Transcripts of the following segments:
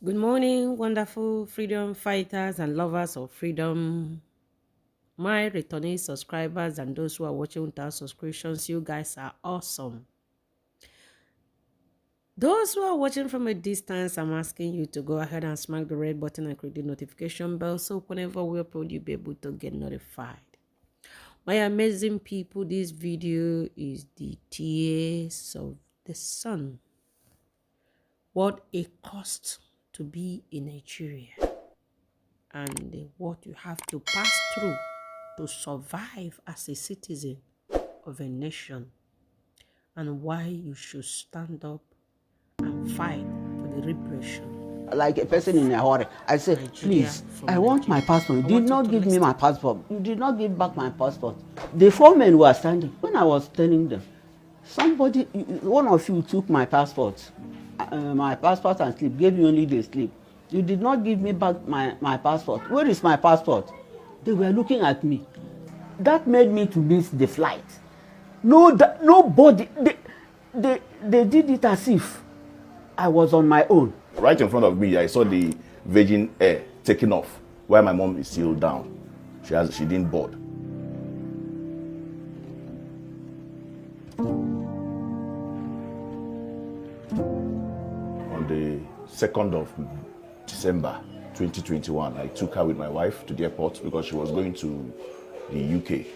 Good morning, wonderful freedom fighters and lovers of freedom. My returning subscribers and those who are watching without subscriptions, you guys are awesome. Those who are watching from a distance, I'm asking you to go ahead and smack the red button and click the notification bell so whenever we upload, you'll be able to get notified. My amazing people, this video is the tears of the sun. What it costs to be in Nigeria and what you have to pass through to survive as a citizen of a nation, and why you should stand up and fight for the repression. Like a person in a hurry, I said, please, I want my passport. You did not give me my passport. You did not give back my passport. The four men were standing. When I was telling them, somebody, one of you took my passport and slip, gave me only the slip. You did not give me back my passport. Where is my passport? They were looking at me. That made me to miss the flight. Nobody, they did it as if I was on my own. Right in front of me, I saw the Virgin Air taking off, while my mom is still down. She didn't board. On the 2nd of December 2021, I took her with my wife to the airport because she was going to the UK.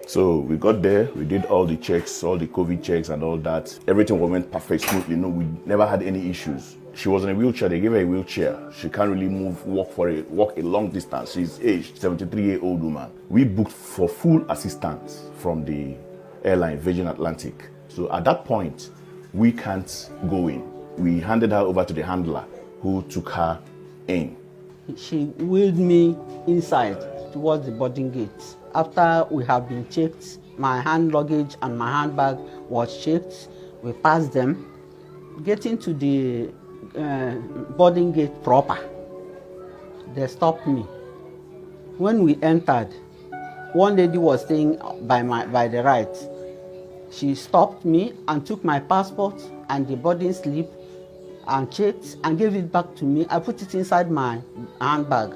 So we got there, we did all the checks, all the COVID checks and all that. Everything went perfect, smoothly. No, we never had any issues. She was in a wheelchair, they gave her a wheelchair. She can't really walk a long distance. She's aged, 73-year-old woman. We booked for full assistance from the airline, Virgin Atlantic. So at that point, we can't go in. We handed her over to the handler who took her in. She wheeled me inside towards the boarding gate. After we have been checked, my hand luggage and my handbag was checked. We passed them. Getting to the boarding gate proper, they stopped me. When we entered, one lady was staying by the right. She stopped me and took my passport and the boarding slip and checked and gave it back to me. I put it inside my handbag,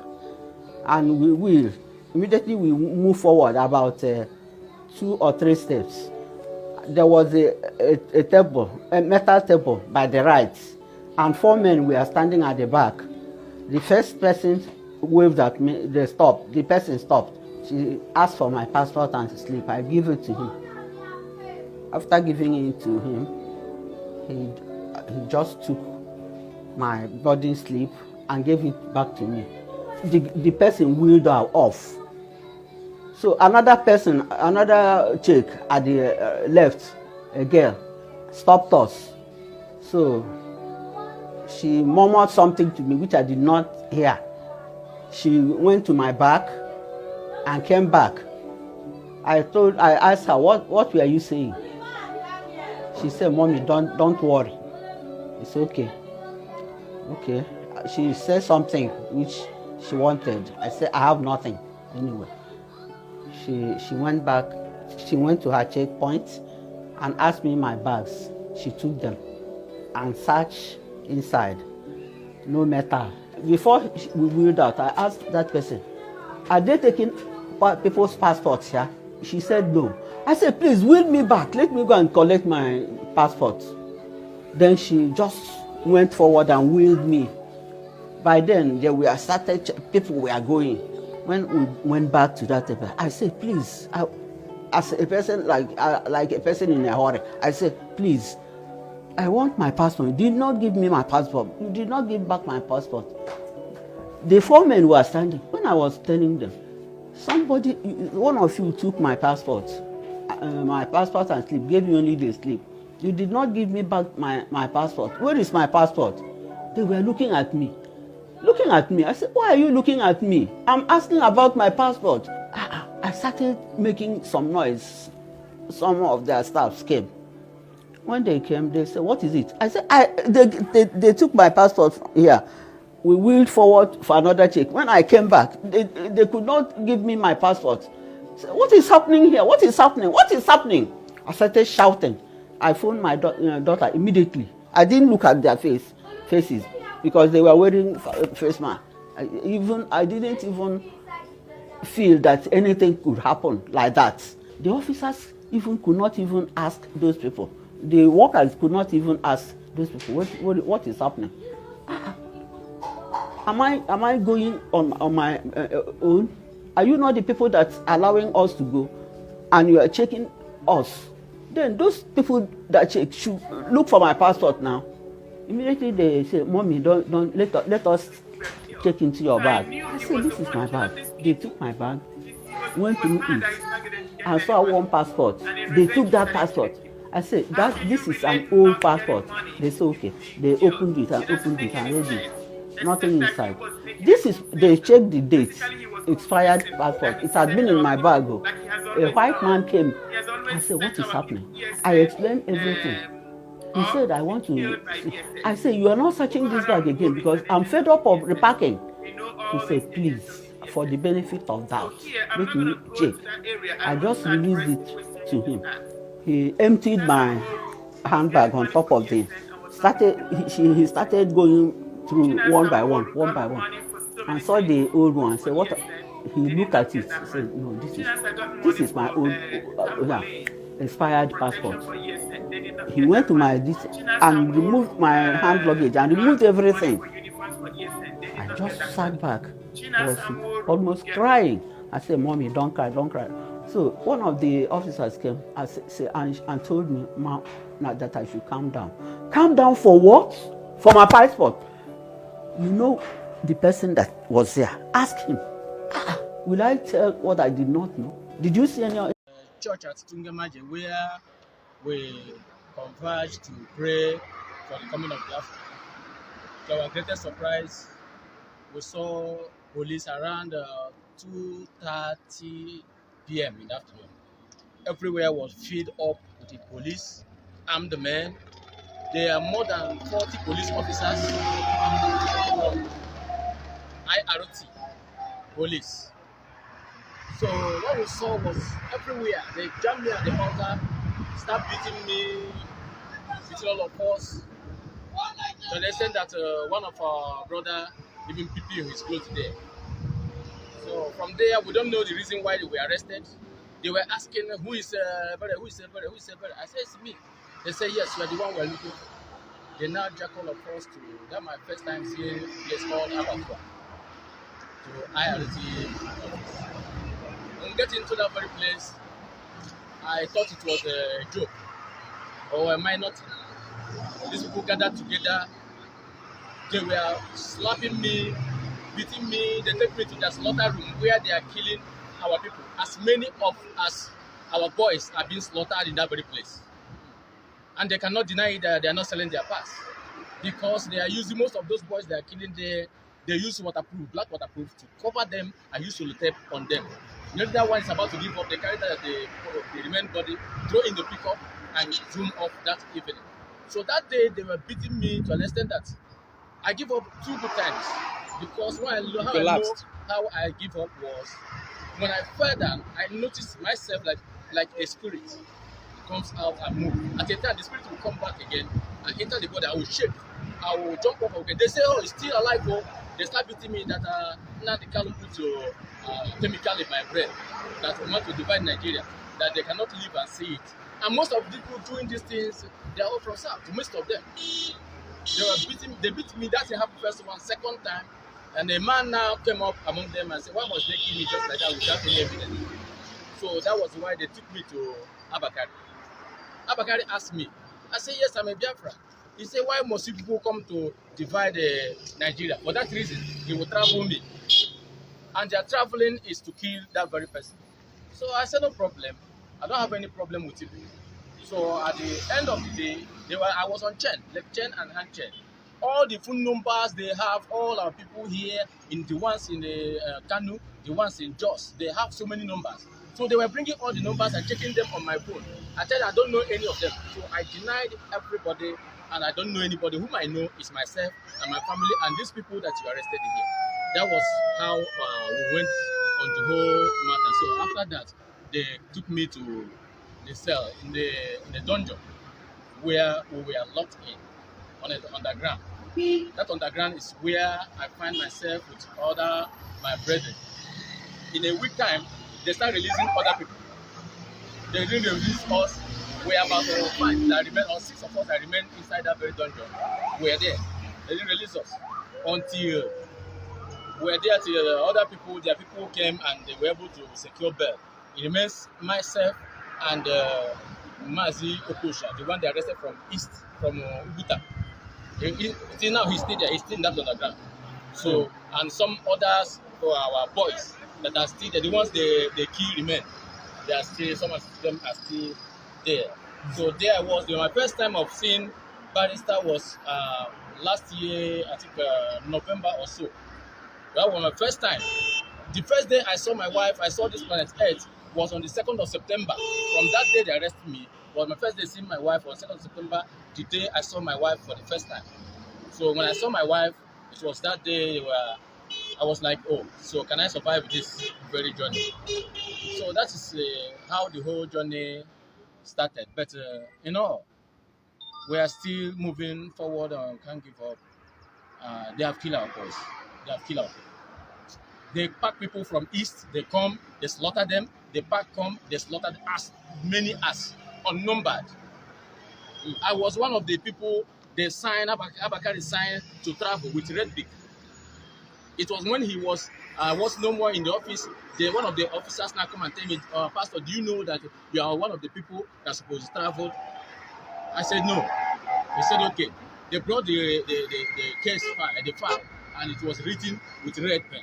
and we immediately moved forward about 2 or 3 steps. There was a table, a metal table by the right, and 4 men were standing at the back. The first person waved at me, they stopped. The person stopped. She asked for my passport and slip. I gave it to him. After giving it to him, he just took my boarding slip and gave it back to me. The person wheeled her off. So another person, another chick at the left, a girl, stopped us. So she murmured something to me which I did not hear. She went to my back and came back. I asked her, what were you saying? She said, Mommy, don't worry. It's okay. Okay. She said something which she wanted. I said, I have nothing anyway. She went back. She went to her checkpoint and asked me my bags. She took them and searched inside. No metal. Before we wheeled out, I asked that person, are they taking people's passports here? She said no. I said, please wheel me back. Let me go and collect my passport. Then she just went forward and wheeled me. By then, people were going. When we went back to that table, I said, please, as a person, like a person in a hurry, I said, please, I want my passport. You did not give me my passport. You did not give back my passport. The 4 men were standing. When I was telling them, one of you took my passport and slip, gave me only the slip. You did not give me back my passport. Where is my passport? They were looking at me. I said, why are you looking at me? I'm asking about my passport. I started making some noise. Some of their staffs came. When they came, they said, what is it? I said, they took my passport here. We wheeled forward for another check. When I came back, they could not give me my passport. I said, what is happening here? What is happening? What is happening? I started shouting. I phoned my daughter immediately. I didn't look at their faces. because they were wearing face mask. I didn't even feel that anything could happen like that. The officers even could not even ask those people. The workers could not even ask those people what is happening. Am I going on my own? Are you not the people that's allowing us to go, and you are checking us? Then those people that check should look for my passport now. Immediately they say, "Mommy, don't let us check into your bag." I said, "This is my bag." They took my bag, went through it, and saw one passport. They took that passport. I said, this is an old passport. They said, okay. They opened it and read it. Nothing inside. They checked the date. Expired passport. It had been in my bag. A white man came. I said, what is happening? I explained everything. He said, I want to. I said, you are not searching this bag again because I'm fed up of repacking. He said, please, for the benefit of doubt, make me check. I just released it to him. He emptied my handbag on top of the. He started going through one by one, and saw the old one. Said, what? He looked at it. He said, no, this is my old, expired passport. He went to my and removed my hand luggage and removed everything. I just sat back. I was almost crying. I said, Mommy, don't cry, don't cry. So one of the officers came and told me, Mom, that I should calm down. Calm down for what? For my passport. You know the person that was there. Ask him. Will I tell what I did not know? Did you see any church at Tungamaje where we converged to pray for the coming of Biafra? To our greatest surprise, we saw police around 2:30 p.m. in the afternoon. Everywhere was filled up with the police, armed men. There are more than 40 police officers from IRT police. So what we saw was everywhere. They jammed me at the altar, started beating me, beating all of us. To the extent that one of our brother even peeping his clothes there. So from there, we don't know the reason why they were arrested. They were asking, who is brother, who is brother, who is brother? I said, it's me. They say, yes, you are the one we're looking for. They now jack all of us to, that's my first time seeing a place called Abattoir, to IRT office. When we get into that very place, I thought it was a joke, or am I not? These people gathered together, they were slapping me, beating me, they take me to the slaughter room where they are killing our people. As many of us, our boys, are being slaughtered in that very place. And they cannot deny that they are not selling their pass. Because they are using, most of those boys they are killing there, they use waterproof, black waterproof, to cover them and use tape on them. You know, that one is about to give up, they carry the remaining body, throw in the pickup, and zoom off that evening. So that day, they were beating me to an extent that I give up 2 good times. Because when I know how I give up was, when I fell down, I noticed myself like a spirit comes out and move. At a time, the spirit will come back again and enter the body. I will shake. I will jump up again. They say, oh, it's still alive. Oh. They start beating me that Nnamdi Kanu put chemical in my brain that want to divide Nigeria, that they cannot live and see it. And most of the people doing these things, they are all from South, most of them. They beat me. That's a happy first one. Second time, and a man now came up among them and said, why must they kill me just like that without any evidence? So that was why they took me to Abakari. Abakari asked me. I said, yes, I'm a Biafran. He said, why must you people come to divide Nigeria? For that reason, he will travel me. And their traveling is to kill that very person. So I said, no problem. I don't have any problem with it. So at the end of the day, I was on chain, left chain and hand chain. All the phone numbers they have, all our people here, in the ones in the Kanu, the ones in Jos, they have so many numbers. So they were bringing all the numbers and checking them on my phone. I said I don't know any of them. So I denied everybody, and I don't know anybody. Whom I know is myself and my family and these people that you arrested here. That was how we went on the whole matter. So after that, they took me to the cell in the dungeon where we were locked in on the ground. That underground is where I find myself with other my brethren. In a week time, they start releasing other people. They didn't release us. We are about 5 that remain, or 6 of us that remain inside that very dungeon. We are there. They didn't release us until we were there till other people, their people came and they were able to secure bail. It remains myself and Mazi Okosha, the one they arrested from East, from Ubuta. Till now he's still there, he's still in that underground. So, and some others for our boys that are still there, the ones they kill remain. They are still, some of them are still there. So there I was. My first time of seeing Barrister was last year, I think November or so. That was my first time. The first day I saw my wife, I saw this planet Earth, was on the 2nd of September. From that day they arrested me. Was my first day seeing my wife on 2nd of September, the day I saw my wife for the first time. So when I saw my wife, it was that day I was like, oh, so can I survive this very journey? So that is how the whole journey started. But you know, we are still moving forward and can't give up. They have killed our boys. They have killed our people. They pack people from east, they come, they slaughter them. They pack come, they slaughter as many as unnumbered. I was one of the people they signed, Abakari signed to travel with Red Big. It was when he was no more in the office. One of the officers now come and tell me, Pastor, do you know that you are one of the people that's supposed to travel? I said no. He said okay. They brought the case file, and it was written with red pen.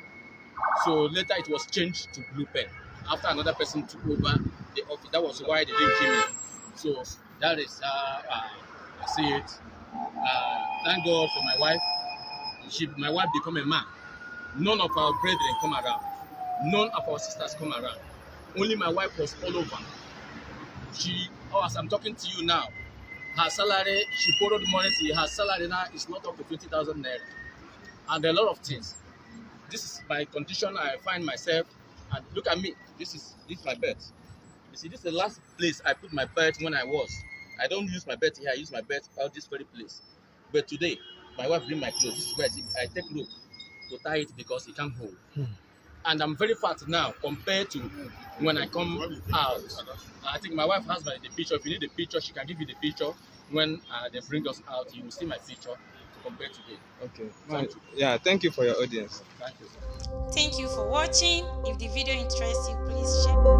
So later it was changed to blue pen. After another person took over the office, that was why they didn't kill me. So that is how I see it. Thank God for my wife. My wife became a man. None of our brethren come around. None of our sisters come around. Only my wife was all over. As I'm talking to you now, her salary, she borrowed money. Her salary now is not up to 20,000 naira. And a lot of things. This is my condition I find myself. And look at me. This is my bed. You see, this is the last place I put my bed when I was. I don't use my bed here. I use my bed out this very place. But today, my wife bring my clothes. This is where I take rope to tie it because it can't hold. And I'm very fat now compared to when I come out. I think my wife has the picture. If you need the picture, she can give you the picture. When they bring us out, you will see my picture compared to today. Okay. Yeah, thank you for your audience. Thank you. Thank you for watching. If the video interests you, please share.